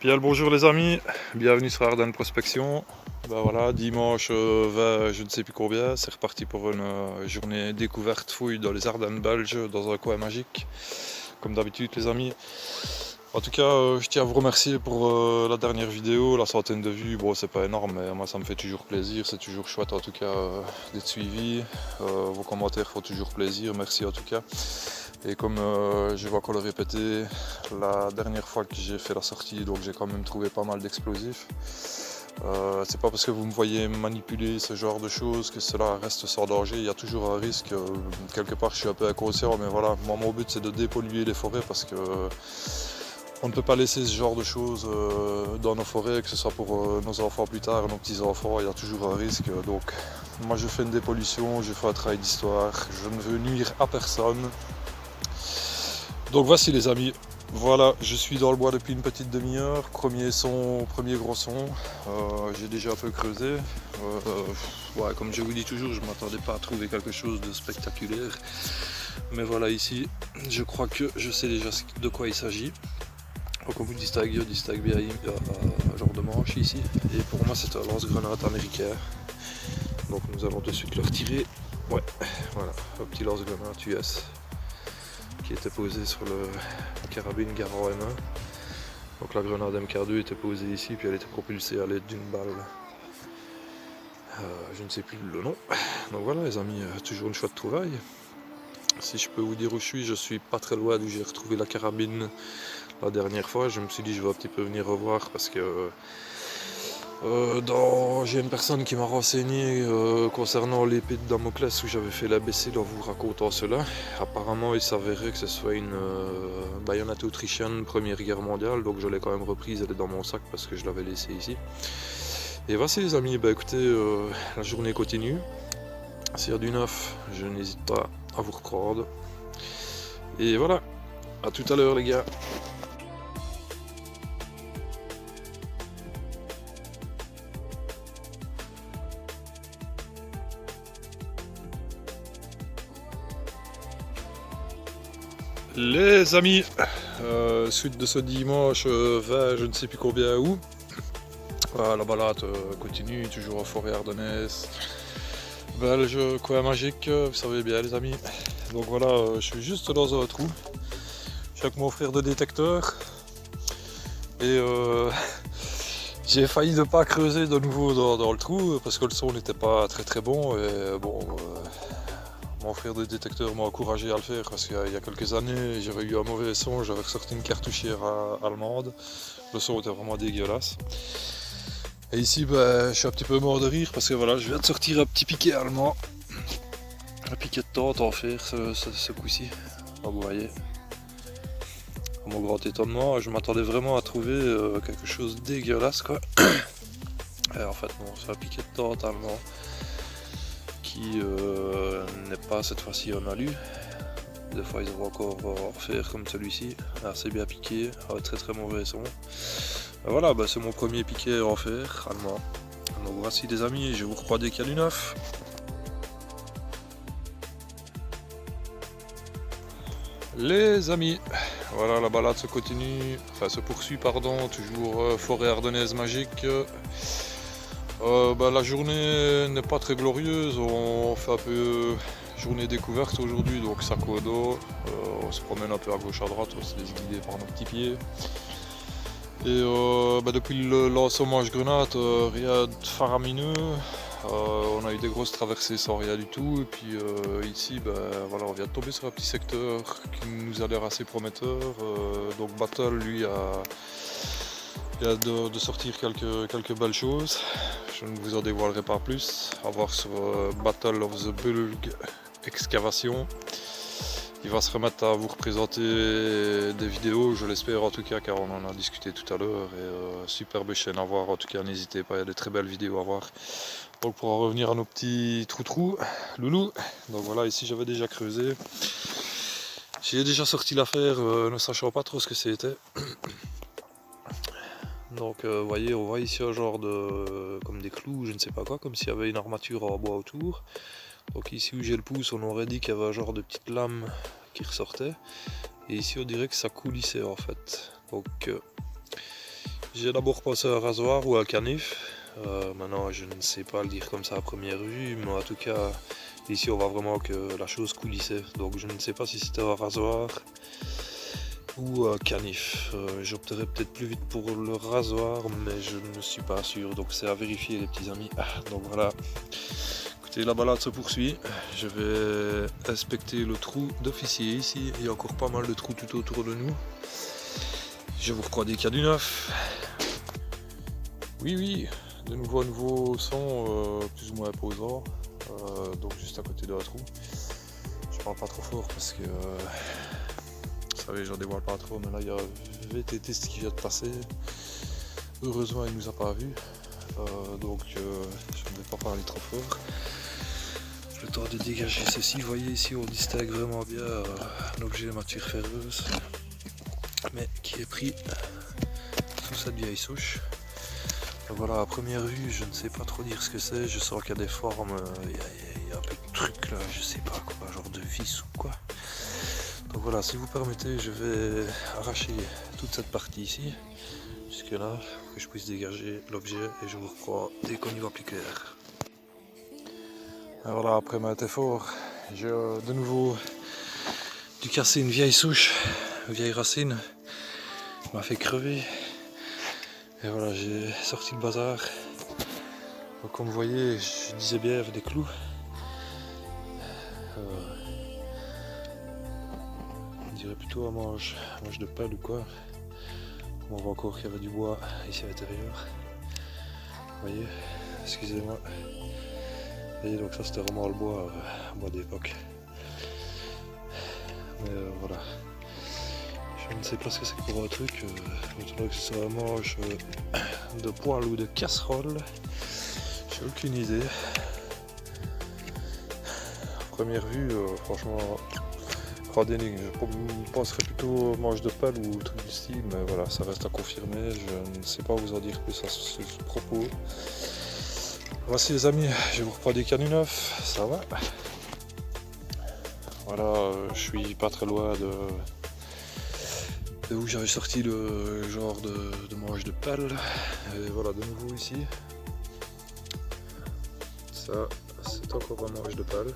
Bien le bonjour les amis, bienvenue sur Ardennes Prospection. Ben voilà, dimanche 20, je ne sais plus combien, c'est reparti pour une journée découverte fouille dans les Ardennes belges, dans un coin magique, comme d'habitude les amis. En tout cas, je tiens à vous remercier pour la dernière vidéo, la centaine de vues. Bon, c'est pas énorme, mais moi ça me fait toujours plaisir, c'est toujours chouette en tout cas d'être suivi. Vos commentaires font toujours plaisir, merci en tout cas. Et comme je vais encore le répéter, la dernière fois que j'ai fait la sortie, donc j'ai quand même trouvé pas mal d'explosifs. C'est pas parce que vous me voyez manipuler ce genre de choses que cela reste sans danger, il y a toujours un risque. Quelque part je suis un peu inconscient, mais voilà, moi mon but c'est de dépolluer les forêts parce que on ne peut pas laisser ce genre de choses dans nos forêts, que ce soit pour nos enfants plus tard, nos petits-enfants, il y a toujours un risque. Donc moi je fais une dépollution, je fais un travail d'histoire, je ne veux nuire à personne. Donc voici les amis, voilà, je suis dans le bois depuis une petite demi-heure, premier son, premier gros son, j'ai déjà un peu creusé. Ouais, comme je vous dis toujours, je ne m'attendais pas à trouver quelque chose de spectaculaire. Mais voilà ici, je crois que je sais déjà de quoi il s'agit. Comme vous distinguez bien, il y a un genre de manche ici. Et pour moi c'est un lance-grenade américain. Donc nous allons de suite le retirer. Ouais, voilà, un petit lance-grenade US. Qui était posé sur la carabine Garand M1. Donc la grenade MK2 était posée ici, puis elle était propulsée à l'aide d'une balle. Je ne sais plus le nom. Donc voilà les amis, toujours une chouette trouvaille. Si je peux vous dire où je suis pas très loin d'où j'ai retrouvé la carabine la dernière fois. Je me suis dit je vais un petit peu venir revoir parce que j'ai une personne qui m'a renseigné concernant l'épée de Damoclès où j'avais fait l'ABC en vous racontant cela. Apparemment il s'avérait que ce soit une baïonnette autrichienne Première Guerre mondiale, donc je l'ai quand même reprise, elle est dans mon sac parce que je l'avais laissée ici. Et voici les amis, bah écoutez, la journée continue. S'il y a du neuf, je n'hésite pas à vous reprendre. Et voilà, à tout à l'heure les gars. Les amis, suite de ce dimanche 20, je ne sais plus combien où. La balade continue, toujours en forêt ardennaise, belge, coin magique, vous savez bien les amis. Donc voilà, je suis juste dans un trou. Je suis avec mon frère de détecteur. Et j'ai failli ne pas creuser de nouveau dans le trou parce que le son n'était pas très bon. Et bon, mon frère de détecteur m'a encouragé à le faire parce qu'il y a quelques années j'avais eu un mauvais son, j'avais ressorti une cartouchière allemande, le son était vraiment dégueulasse. Et ici je suis un petit peu mort de rire parce que voilà, je viens de sortir un petit piquet allemand, un piquet de tente en fer ce coup-ci, vous voyez. À mon grand étonnement, je m'attendais vraiment à trouver quelque chose de dégueulasse quoi. Et en fait non, c'est un piquet de tente allemand qui n'est pas cette fois-ci en alu. Des fois ils vont encore en fer comme celui-ci, assez bien piqué, très mauvais son. Et voilà, c'est mon premier piquet en fer allemand. Donc voici les amis, je vous reprends dès qu'il y a du neuf. Les amis, voilà la balade se continue, enfin se poursuit pardon, toujours forêt ardennaise magique. La journée n'est pas très glorieuse, on fait un peu journée découverte aujourd'hui, donc sac au dos, on se promène un peu à gauche à droite, on se laisse guider par nos petits pieds. Et depuis le lancement grenade, rien de faramineux, on a eu des grosses traversées sans rien du tout, et puis ici voilà, on vient de tomber sur un petit secteur qui nous a l'air assez prometteur, donc Battle lui il y a de sortir quelques belles choses. Je ne vous en dévoilerai pas plus. À voir sur Battle of the Bulk Excavation. Il va se remettre à vous représenter des vidéos, je l'espère en tout cas, car on en a discuté tout à l'heure. Et superbe chaîne à voir, en tout cas n'hésitez pas, il y a de très belles vidéos à voir. Donc pour en revenir à nos petits trous loulous, donc voilà, ici j'avais déjà creusé. J'ai déjà sorti l'affaire, ne sachant pas trop ce que c'était. Donc vous voyez, on voit ici un genre de comme des clous, je ne sais pas quoi, comme s'il y avait une armature en bois autour. Donc ici où j'ai le pouce, on aurait dit qu'il y avait un genre de petite lame qui ressortait. Et ici on dirait que ça coulissait en fait. Donc J'ai d'abord pensé à un rasoir ou à un canif. Maintenant je ne sais pas le dire comme ça à première vue, mais en tout cas ici on voit vraiment que la chose coulissait. Donc je ne sais pas si c'était un rasoir ou un canif. J'opterais peut-être plus vite pour le rasoir, mais je ne suis pas sûr, donc c'est à vérifier les petits amis. Donc voilà, écoutez, la balade se poursuit. Je vais inspecter le trou d'officier ici. Il y a encore pas mal de trous tout autour de nous. Je vous recrois des cas du neuf. Oui, de nouveau un nouveau son plus ou moins imposant, donc juste à côté de la trou. Je parle pas trop fort parce que vous savez, j'en dévoile pas trop, mais là il y a VTTiste qui vient de passer. Heureusement il nous a pas vu, donc je ne vais pas parler trop fort. Le temps de dégager ceci, vous voyez ici on distingue vraiment bien l'objet de matière ferreuse, mais qui est pris sous cette vieille souche. Voilà, à première vue, je ne sais pas trop dire ce que c'est. Je sens qu'il y a des formes, il y a un peu de trucs là, je sais pas quoi, genre de vis ou quoi. Donc voilà, si vous permettez, je vais arracher toute cette partie ici, jusque là, pour que je puisse dégager l'objet et je vous reprends dès qu'on y voit plus clair. Et voilà, après ma effort, j'ai de nouveau dû casser une vieille souche, une vieille racine, qui m'a fait crever. Et voilà, j'ai sorti le bazar. Donc, comme vous voyez, je disais bien, il y avait des clous. On dirait plutôt un manche de pelle ou quoi. On voit encore qu'il y avait du bois ici à l'intérieur. Vous voyez, excusez-moi. Vous voyez, donc ça c'était vraiment le bois d'époque. Mais voilà. Je ne sais pas ce que c'est pour un truc. Je trouve que c'est un manche de poêle ou de casserole. J'ai aucune idée. À première vue, franchement, grande énigme. Je penserais plutôt manche de pelle ou truc du style, mais voilà, ça reste à confirmer. Je ne sais pas vous en dire plus à ce propos. Voici les amis, je vous reprends des canus neufs, ça va. Voilà, je suis pas très loin de où j'avais sorti le genre de manche de pelle. Et voilà, de nouveau ici. Ça, c'est encore un manche de pelle.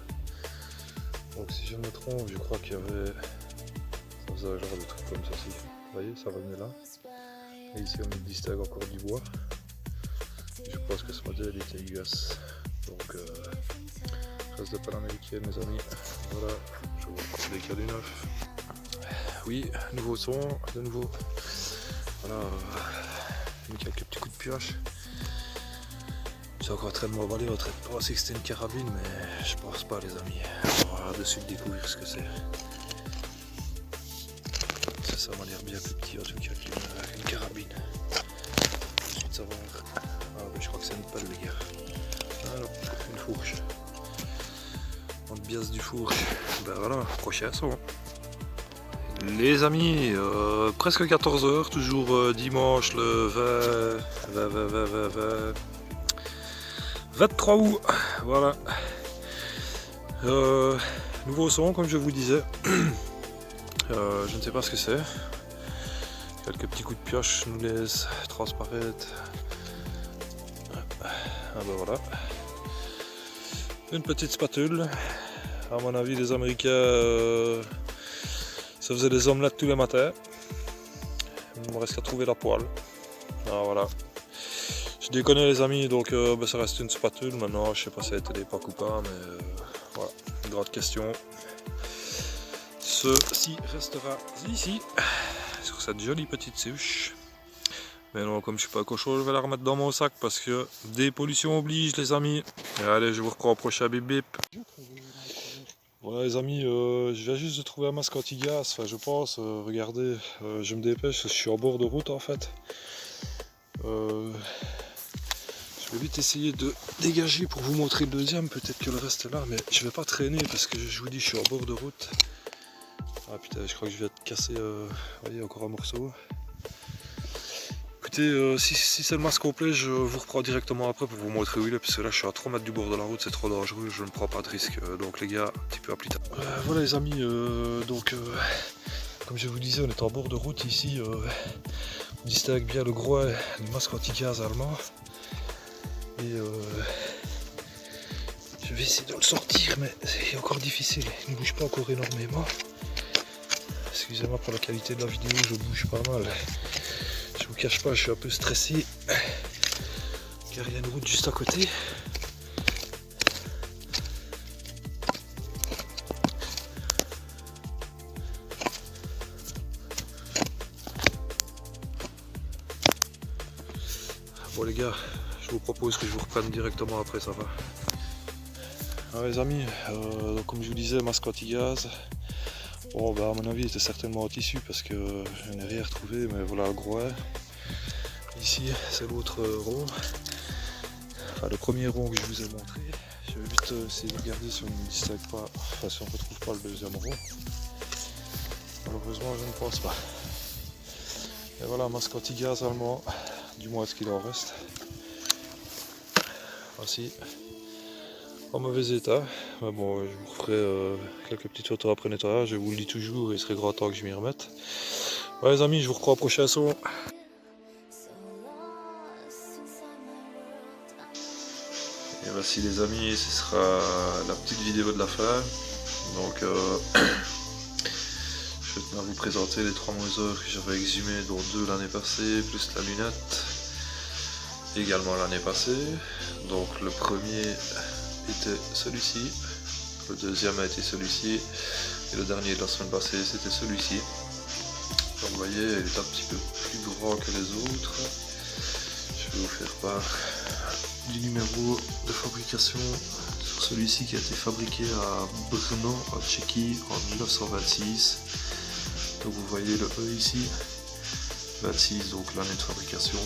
Donc si je me trompe, je crois qu'il y avait ça faisait genre de trucs comme ça. Vous voyez, ça revenait là. Et ici on distingue encore du bois. Je pense que ce modèle était US. Donc reste de pelle américaine mes amis. Voilà, je vous reprends des cas du neuf. Oui, nouveau son, de nouveau. Voilà, j'ai mis quelques petits coups de pioche. C'est encore en train de m'emballer, en train de penser que c'était une carabine, mais je pense pas les amis. On va de suite découvrir ce que c'est. Ça m'a l'air bien plus petit en tout cas qu'une carabine. Ensuite savoir. Ah mais je crois que c'est une pelle les gars. Ah non, une fourche. On biaise du fourche. Ben voilà, prochain son. Les amis, presque 14 h, toujours dimanche le 23 août, voilà. Nouveau son comme je vous disais, je ne sais pas ce que c'est. Quelques petits coups de pioche nous laissent transparaître. Ah ben voilà. Une petite spatule. À mon avis les Américains ça faisait des omelettes tous les matins. Il me reste qu'à trouver la poêle. Ah, voilà. Je déconne les amis, donc ça reste une spatule. Maintenant, je sais pas si ça a été l'époque ou pas, mais voilà, une grande question. Ceci restera ici, sur cette jolie petite souche. Mais non, comme je suis pas cochon, je vais la remettre dans mon sac parce que dépollution oblige les amis. Et allez, je vous reprends au prochain bip bip. Voilà les amis, je viens juste de trouver un masque anti-gaz, enfin je pense, regardez, je me dépêche, je suis en bord de route en fait. Je vais vite essayer de dégager pour vous montrer le deuxième, peut-être que le reste est là, mais je vais pas traîner parce que je vous dis je suis en bord de route. Ah putain, je crois que je viens de casser, vous voyez, encore un morceau. Écoutez, si c'est le masque complet, je vous reprends directement après pour vous montrer où il est, parce que là je suis à 3 mètres du bord de la route, c'est trop dangereux, je ne prends pas de risque. Donc les gars, un petit peu à plus tard. Voilà les amis, comme je vous disais, on est en bord de route ici. distingue bien le gros du masque anti-gaz allemand. Et je vais essayer de le sortir, mais c'est encore difficile, il ne bouge pas encore énormément. Excusez-moi pour la qualité de la vidéo, je bouge pas mal. Je vous cache pas, je suis un peu stressé car il y a une route juste à côté. Bon les gars, je vous propose que je vous reprenne directement après, ça va. Alors les amis, comme je vous disais, masque anti-gaz. Bon bah à mon avis il était certainement en tissu parce que je n'ai rien retrouvé, mais voilà le gros. Ici c'est l'autre rond. Enfin le premier rond que je vous ai montré. Je vais vite essayer de regarder si on ne distingue pas, enfin si on ne retrouve pas le deuxième rond. Malheureusement je ne pense pas. Et voilà, masque anti-gaz allemand, du moins ce qu'il en reste. Voici. En mauvais état, mais bon, je vous ferai quelques petites photos après nettoyage, je vous le dis toujours, il serait grand temps que je m'y remette. Ouais les amis, je vous reprends au prochain son. Et voici les amis, ce sera la petite vidéo de la fin. Donc je vais maintenant vous présenter les 3 Moser que j'avais exhumés, dont 2 l'année passée, plus la lunette, également l'année passée. Donc le premier était celui-ci, le deuxième a été celui-ci, et le dernier de la semaine passée c'était celui-ci. Donc vous voyez, il est un petit peu plus grand que les autres. Je vais vous faire part du numéro de fabrication sur celui-ci qui a été fabriqué à Brno en Tchéquie en 1926. Donc vous voyez le E ici, 26, donc l'année de fabrication.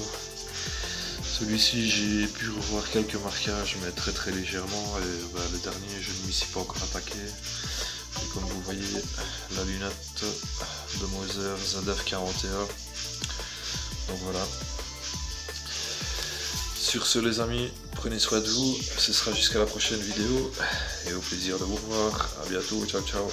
Celui-ci j'ai pu revoir quelques marquages mais très légèrement, et bah, le dernier je ne m'y suis pas encore attaqué. Et comme vous voyez, la lunette de Moser ZF41. Donc voilà. Sur ce les amis, prenez soin de vous, ce sera jusqu'à la prochaine vidéo et au plaisir de vous revoir. À bientôt, ciao ciao.